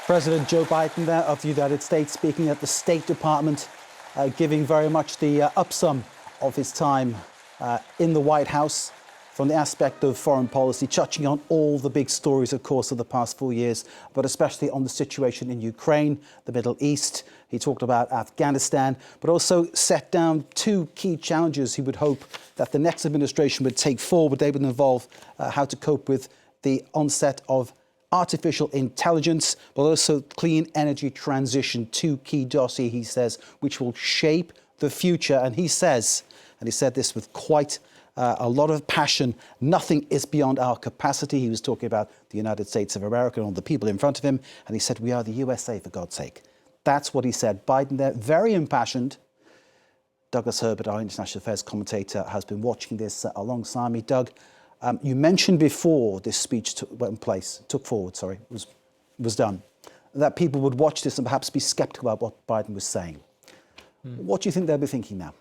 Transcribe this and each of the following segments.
President Joe Biden there of the United States speaking at the State Department, giving very much the upsum of his time in the White House from the aspect of foreign policy, touching on all the big stories, of course, of the past 4 years, but especially on the situation in Ukraine, the Middle East. He talked about Afghanistan, but also set down two key challenges he would hope that the next administration would take forward. They would involve how to cope with the onset of artificial intelligence, but also clean energy transition, two key dossiers, he says, which will shape the future. And he says, and he said this with quite a lot of passion, nothing is beyond our capacity. He was talking about the United States of America and all the people in front of him. And he said, we are the USA, for God's sake. That's what he said. Biden there, very impassioned. Douglas Herbert, our international affairs commentator, has been watching this alongside me. Doug, you mentioned before this speech took forward, was done, that people would watch this and perhaps be skeptical about what Biden was saying. What do you think they'll be thinking now?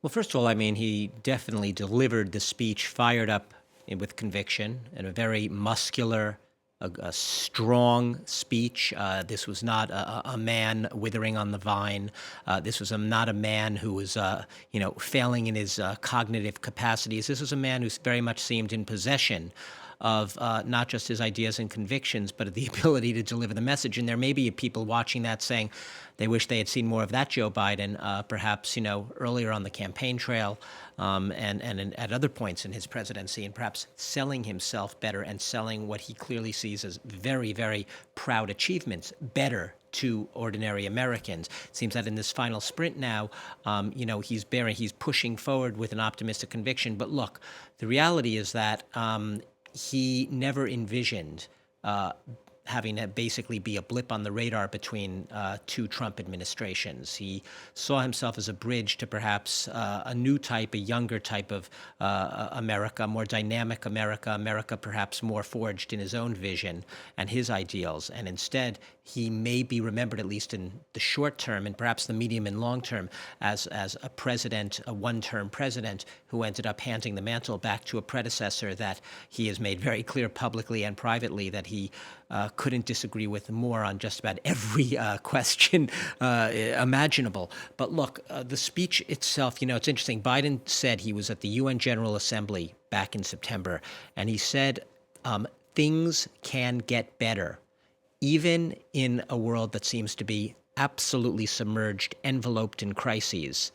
Well, first of all, I mean, he definitely delivered the speech fired up with conviction and a very muscular, a strong speech. This was not a man withering on the vine. This was not a man who was, failing in his cognitive capacities. This was a man who very much seemed in possession of not just his ideas and convictions, but the ability to deliver the message. And there may be people watching that saying they wish they had seen more of that Joe Biden, perhaps, earlier on the campaign trail and at other points in his presidency, and perhaps selling himself better and selling what he clearly sees as very, very proud achievements better to ordinary Americans. It seems that in this final sprint now, he's pushing forward with an optimistic conviction. But look, the reality is that he never envisioned having to basically be a blip on the radar between two Trump administrations. He saw himself as a bridge to perhaps a new type, a younger type of America, more dynamic America perhaps more forged in his own vision and his ideals. And instead, he may be remembered, at least in the short term and perhaps the medium and long term, as a president, a one-term president who ended up handing the mantle back to a predecessor that he has made very clear publicly and privately that he couldn't disagree with more on just about every question imaginable. But look, the speech itself, it's interesting. Biden said he was at the UN General Assembly back in September, and he said things can get better, even in a world that seems to be absolutely submerged, enveloped in crises.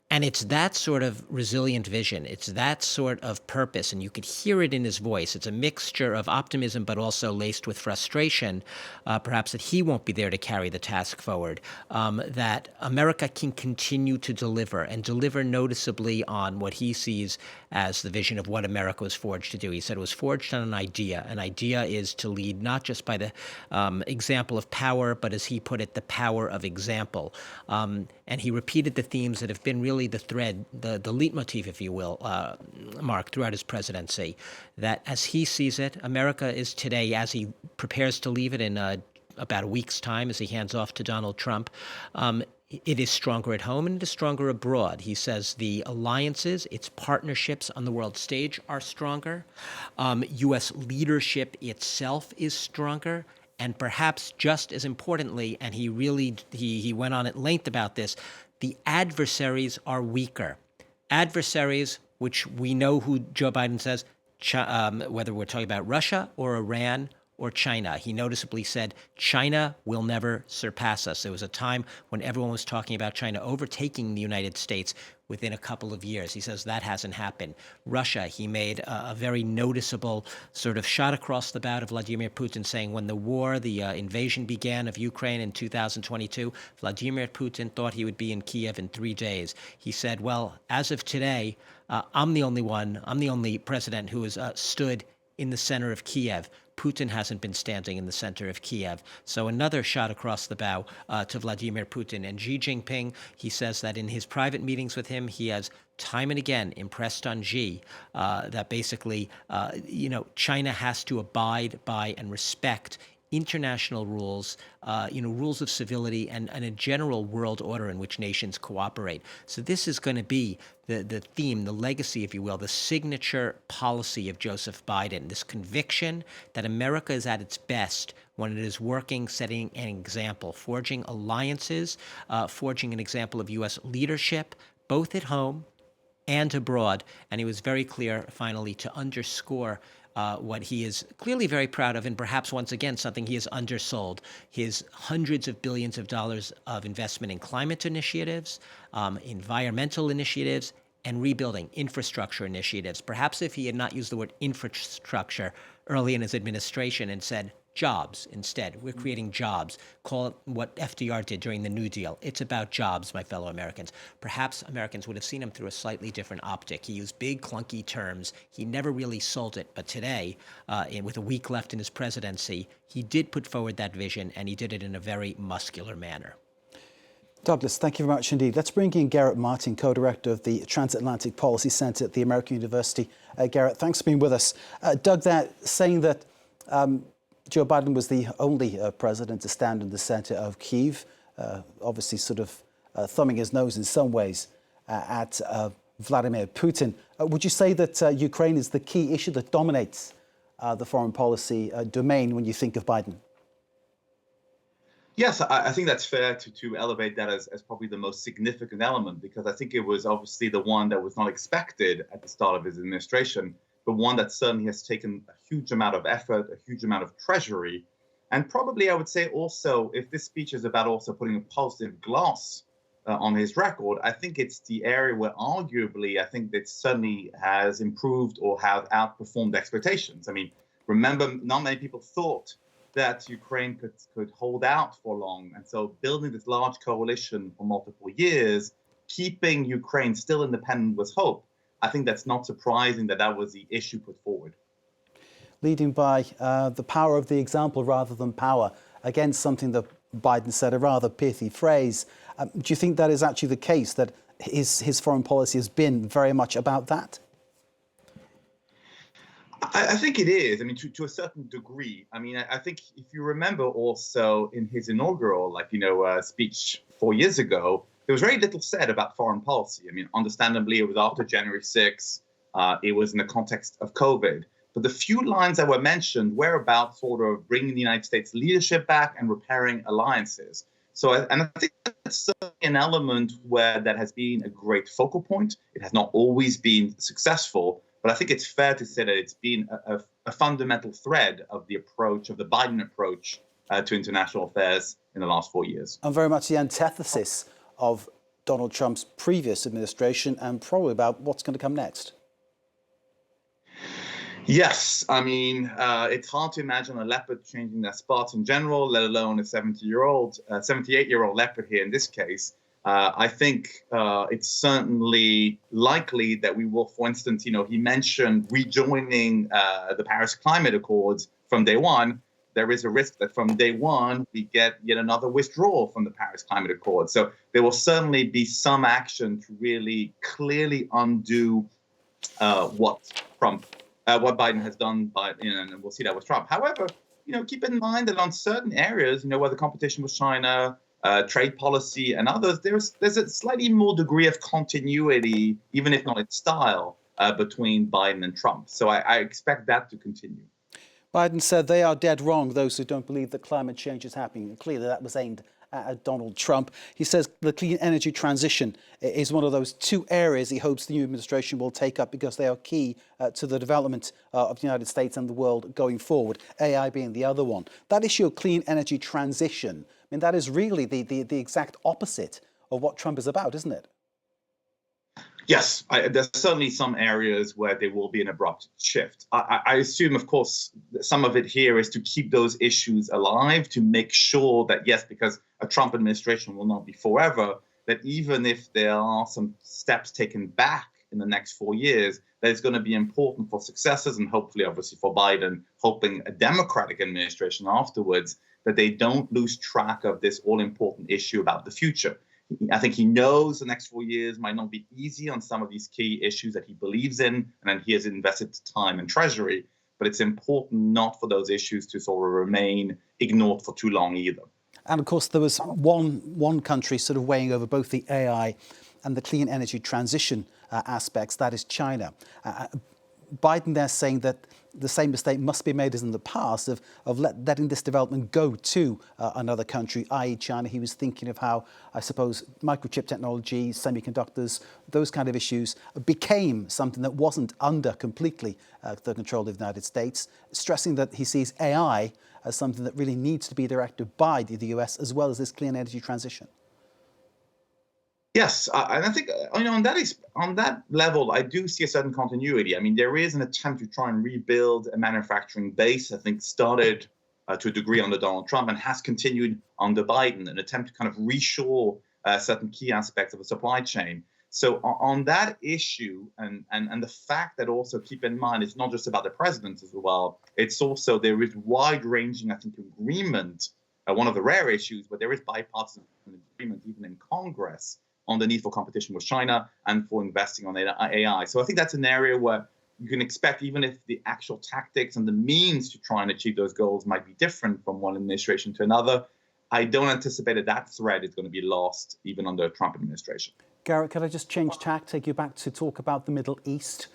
And it's that sort of resilient vision. It's that sort of purpose. And you could hear it in his voice. It's a mixture of optimism, but also laced with frustration, perhaps that he won't be there to carry the task forward, that America can continue to deliver and deliver noticeably on what he sees as the vision of what America was forged to do. He said it was forged on an idea. An idea is to lead not just by the example of power, but as he put it, the power of example. And he repeated the themes that have been really the thread, the leitmotif, if you will, Mark, throughout his presidency, that as he sees it, America is today, as he prepares to leave it in about a week's time, as he hands off to Donald Trump, it is stronger at home and it is stronger abroad. He says the alliances, its partnerships on the world stage are stronger. U.S. leadership itself is stronger. And perhaps just as importantly, and he went on at length about this, the adversaries are weaker. Adversaries, which we know who Joe Biden says, whether we're talking about Russia or Iran or China. He noticeably said, China will never surpass us. There was a time when everyone was talking about China overtaking the United States within a couple of years. He says that hasn't happened. Russia, he made a very noticeable sort of shot across the bow to Vladimir Putin, saying when the invasion began of Ukraine in 2022, Vladimir Putin thought he would be in Kiev in 3 days. He said, well, as of today, I'm the only president who has stood in the center of Kiev. Putin hasn't been standing in the center of Kiev. So another shot across the bow to Vladimir Putin. And Xi Jinping, he says that in his private meetings with him, he has time and again impressed on Xi that basically, China has to abide by and respect international rules, rules of civility, and a general world order in which nations cooperate. So this is going to be the theme, the legacy, if you will, the signature policy of Joseph Biden, this conviction that America is at its best when it is working, setting an example, forging alliances, forging an example of U.S. leadership, both at home and abroad. And he was very clear, finally, to underscore what he is clearly very proud of, and perhaps once again something he has undersold: his hundreds of billions of dollars of investment in climate initiatives, environmental initiatives, and rebuilding infrastructure initiatives. Perhaps if he had not used the word infrastructure early in his administration and said jobs instead. We're creating jobs. Call it what FDR did during the New Deal. It's about jobs, my fellow Americans. Perhaps Americans would have seen him through a slightly different optic. He used big, clunky terms. He never really sold it. But today, with a week left in his presidency, he did put forward that vision, and he did it in a very muscular manner. Douglas, thank you very much indeed. Let's bring in Garret Martin, co-director of the Transatlantic Policy Center at the American University. Garret, thanks for being with us. Doug, there saying that Joe Biden was the only president to stand in the center of Kyiv, obviously sort of thumbing his nose in some ways at Vladimir Putin. Would you say that Ukraine is the key issue that dominates the foreign policy domain when you think of Biden? Yes, I think that's fair to elevate that as probably the most significant element, because I think it was obviously the one that was not expected at the start of his administration, but one that certainly has taken a huge amount of effort, a huge amount of treasury. And probably I would say also, if this speech is about also putting a positive gloss on his record, I think it's the area where arguably I think that certainly has improved or have outperformed expectations. I mean, remember, not many people thought that Ukraine could hold out for long. And so building this large coalition for multiple years, keeping Ukraine still independent was hope. I think that's not surprising that that was the issue put forward. Leading by the power of the example rather than power. Again, something that Biden said, a rather pithy phrase. Do you think that is actually the case, that his foreign policy has been very much about that? I think it is. I mean, to a certain degree. I mean, I think if you remember also in his inaugural, speech 4 years ago, there was very little said about foreign policy. I mean, understandably, it was after January 6th. It was in the context of COVID. But the few lines that were mentioned were about sort of bringing the United States leadership back and repairing alliances. And I think that's certainly an element where that has been a great focal point. It has not always been successful, but I think it's fair to say that it's been a fundamental thread of the approach, of the Biden approach to international affairs in the last 4 years. And very much the antithesis of Donald Trump's previous administration, and probably about what's going to come next. Yes, I mean, it's hard to imagine a leopard changing their spots in general, let alone a 78-year-old leopard here in this case. I think it's certainly likely that we will, for instance, he mentioned rejoining the Paris Climate Accords from day one. There is a risk that from day one, we get yet another withdrawal from the Paris Climate Accord. So there will certainly be some action to really clearly undo what Biden has done, and we'll see that with Trump. However, keep in mind that on certain areas, where the competition with China, trade policy and others, there's a slightly more degree of continuity, even if not in style, between Biden and Trump. So I expect that to continue. Biden said they are dead wrong, those who don't believe that climate change is happening. And clearly that was aimed at Donald Trump. He says the clean energy transition is one of those two areas he hopes the new administration will take up because they are key to the development of the United States and the world going forward, AI being the other one. That issue of clean energy transition, I mean, that is really the exact opposite of what Trump is about, isn't it? Yes, there's certainly some areas where there will be an abrupt shift. I assume, of course, some of it here is to keep those issues alive, to make sure that, yes, because a Trump administration will not be forever, that even if there are some steps taken back in the next 4 years, that it's going to be important for successors and hopefully, obviously, for Biden, hoping a Democratic administration afterwards, that they don't lose track of this all-important issue about the future. I think he knows the next 4 years might not be easy on some of these key issues that he believes in, and then he has invested time and treasury. but it's important not for those issues to sort of remain ignored for too long either. And of course, there was one country sort of weighing over both the AI and the clean energy transition aspects, that is China. Biden there saying that the same mistake must be made as in the past of letting this development go to another country, i.e. China. He was thinking of how, I suppose, microchip technology, semiconductors, those kind of issues became something that wasn't under completely the control of the United States, stressing that he sees AI as something that really needs to be directed by the US as well as this clean energy transition. Yes, and I think on that level, I do see a certain continuity. I mean, there is an attempt to try and rebuild a manufacturing base. I think started to a degree under Donald Trump and has continued under Biden, an attempt to kind of reshore certain key aspects of the supply chain. So on that issue, and the fact that also keep in mind, it's not just about the president as well. It's also there is wide-ranging, I think, agreement. One of the rare issues, but there is bipartisan agreement even in Congress on the need for competition with China and for investing on AI. So I think that's an area where you can expect, even if the actual tactics and the means to try and achieve those goals might be different from one administration to another, I don't anticipate that thread is going to be lost even under a Trump administration. Garret, could I just change tack, take you back to talk about the Middle East?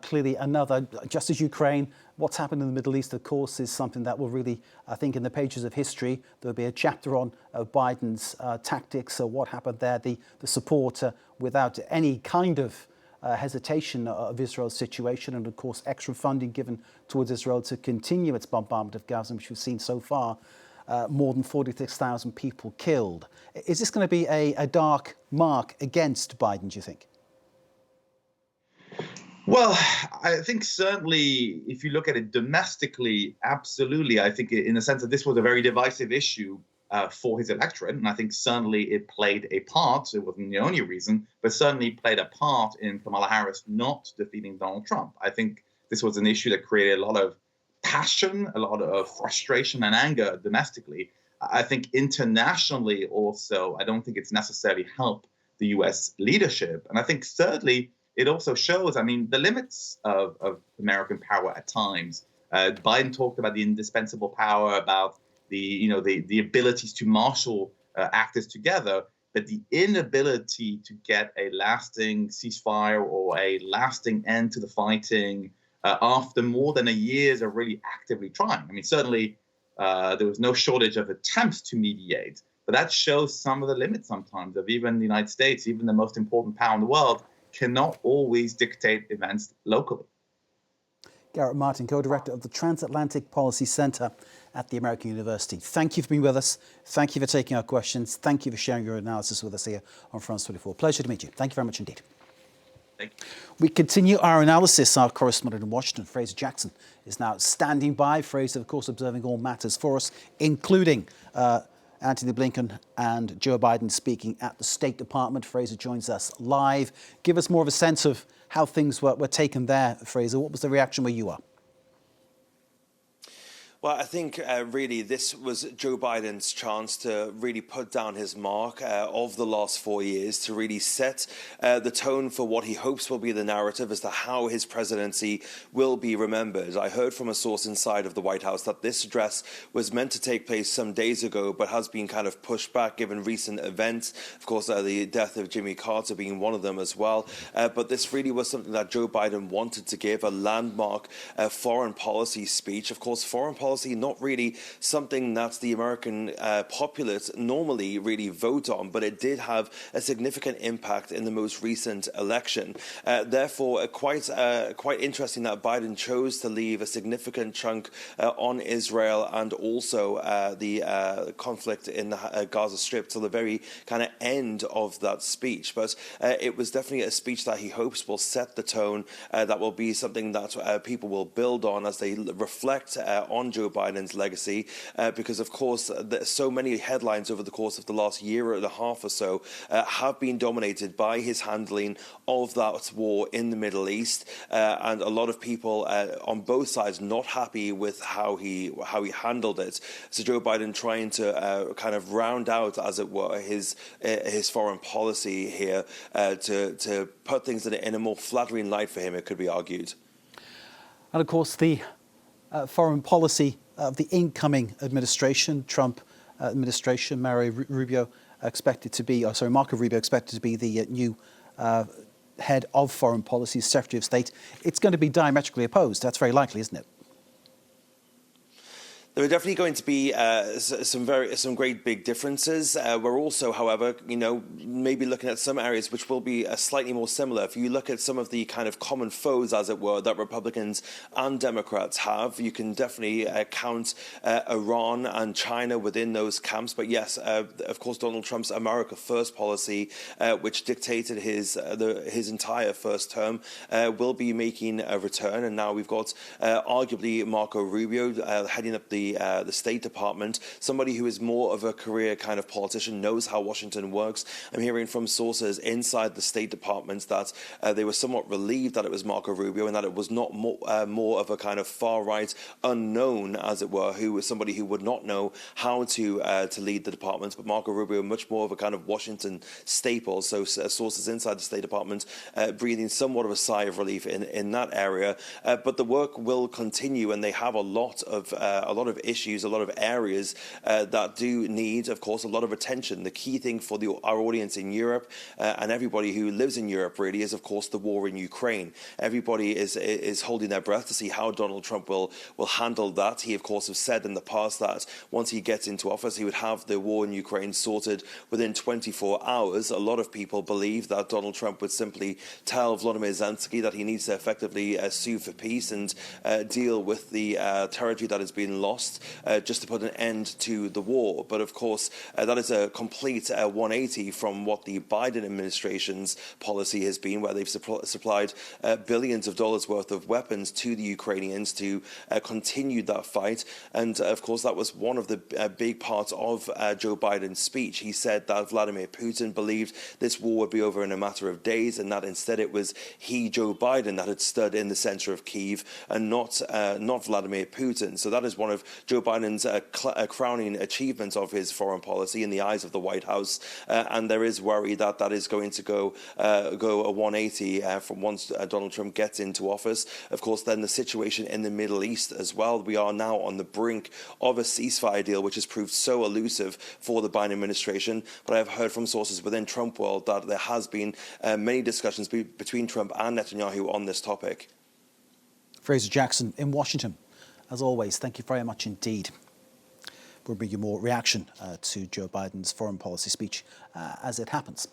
Clearly another, just as Ukraine, what's happened in the Middle East, of course, is something that will really, I think, in the pages of history, there'll be a chapter on Biden's tactics, so what happened there, the support without any kind of hesitation of Israel's situation, and of course extra funding given towards Israel to continue its bombardment of Gaza, which we've seen so far. More than 46,000 people killed. Is this going to be a dark mark against Biden, do you think? Well, I think certainly if you look at it domestically, absolutely. I think in the sense that this was a very divisive issue for his electorate. And I think certainly it played a part. It wasn't the only reason, but certainly played a part in Kamala Harris not defeating Donald Trump. I think this was an issue that created a lot of passion, a lot of frustration and anger domestically. I think internationally also, I don't think it's necessarily helped the U.S. leadership. And I think thirdly, it also shows, I mean, the limits of American power at times. Biden talked about the indispensable power, about the abilities to marshal actors together, but the inability to get a lasting ceasefire or a lasting end to the fighting after more than a year of really actively trying. I mean, certainly there was no shortage of attempts to mediate, but that shows some of the limits sometimes of even the United States, even the most important power in the world, cannot always dictate events locally. Garret Martin, co-director of the Transatlantic Policy Center at the American University. Thank you for being with us. Thank you for taking our questions. Thank you for sharing your analysis with us here on France 24. Pleasure to meet you. Thank you very much indeed. Thank you. We continue our analysis. Our correspondent in Washington, Fraser Jackson, is now standing by. Fraser, of course, observing all matters for us, including Antony Blinken and Joe Biden speaking at the State Department. Fraser joins us live. Give us more of a sense of how things were taken there, Fraser. What was the reaction where you are? Well, I think really this was Joe Biden's chance to really put down his mark of the last 4 years, to really set the tone for what he hopes will be the narrative as to how his presidency will be remembered. I heard from a source inside of the White House that this address was meant to take place some days ago, but has been kind of pushed back given recent events. Of course, the death of Jimmy Carter being one of them as well. But this really was something that Joe Biden wanted to give, a landmark foreign policy speech. Of course, foreign policy not really something that the American populace normally really vote on, but it did have a significant impact in the most recent election. Therefore, quite interesting that Biden chose to leave a significant chunk on Israel and also the conflict in the Gaza Strip till the very kind of end of that speech. But it was definitely a speech that he hopes will set the tone, that will be something that people will build on as they reflect on Joe Biden's legacy, because of course so many headlines over the course of the last year and a half or so have been dominated by his handling of that war in the Middle East, and a lot of people on both sides not happy with how he handled it. So Joe Biden trying to kind of round out, as it were, his foreign policy here, to put things in a more flattering light for him, it could be argued. And of course, the foreign policy of the incoming administration, Trump administration. Marco Rubio expected to be the new head of foreign policy, Secretary of State. It's going to be diametrically opposed. That's very likely, isn't it? There are definitely going to be some great big differences. We're also, however, maybe looking at some areas which will be slightly more similar. If you look at some of the kind of common foes, as it were, that Republicans and Democrats have, you can definitely count Iran and China within those camps. But yes, of course, Donald Trump's America First policy, which dictated his entire first term, will be making a return. And now we've got arguably Marco Rubio heading up the State Department, somebody who is more of a career kind of politician, knows how Washington works. I'm hearing from sources inside the State Department that they were somewhat relieved that it was Marco Rubio and that it was not more of a kind of far-right unknown, as it were, who was somebody who would not know how to lead the department, but Marco Rubio much more of a kind of Washington staple. So sources inside the State Department breathing somewhat of a sigh of relief in that area. But the work will continue, and they have a lot of issues, a lot of areas that do need, of course, a lot of attention. The key thing for our audience in Europe and everybody who lives in Europe really is, of course, the war in Ukraine. Everybody is holding their breath to see how Donald Trump will handle that. He, of course, has said in the past that once he gets into office, he would have the war in Ukraine sorted within 24 hours. A lot of people believe that Donald Trump would simply tell Volodymyr Zelensky that he needs to effectively sue for peace and deal with the territory that has been lost, just to put an end to the war. But of course, that is a complete 180 from what the Biden administration's policy has been, where they've supplied billions of dollars worth of weapons to the Ukrainians to continue that fight. And of course, that was one of the big parts of Joe Biden's speech. He said that Vladimir Putin believed this war would be over in a matter of days, and that instead it was he, Joe Biden, that had stood in the center of Kyiv and not Vladimir Putin. So that is one of Joe Biden's crowning achievements of his foreign policy in the eyes of the White House, and there is worry that that is going to go a 180 from once Donald Trump gets into office. Of course, then the situation in the Middle East as well. We are now on the brink of a ceasefire deal, which has proved so elusive for the Biden administration. But I have heard from sources within Trump world that there has been many discussions between Trump and Netanyahu on this topic. Fraser Jackson in Washington. As always, thank you very much indeed. We'll bring you more reaction to Joe Biden's foreign policy speech as it happens.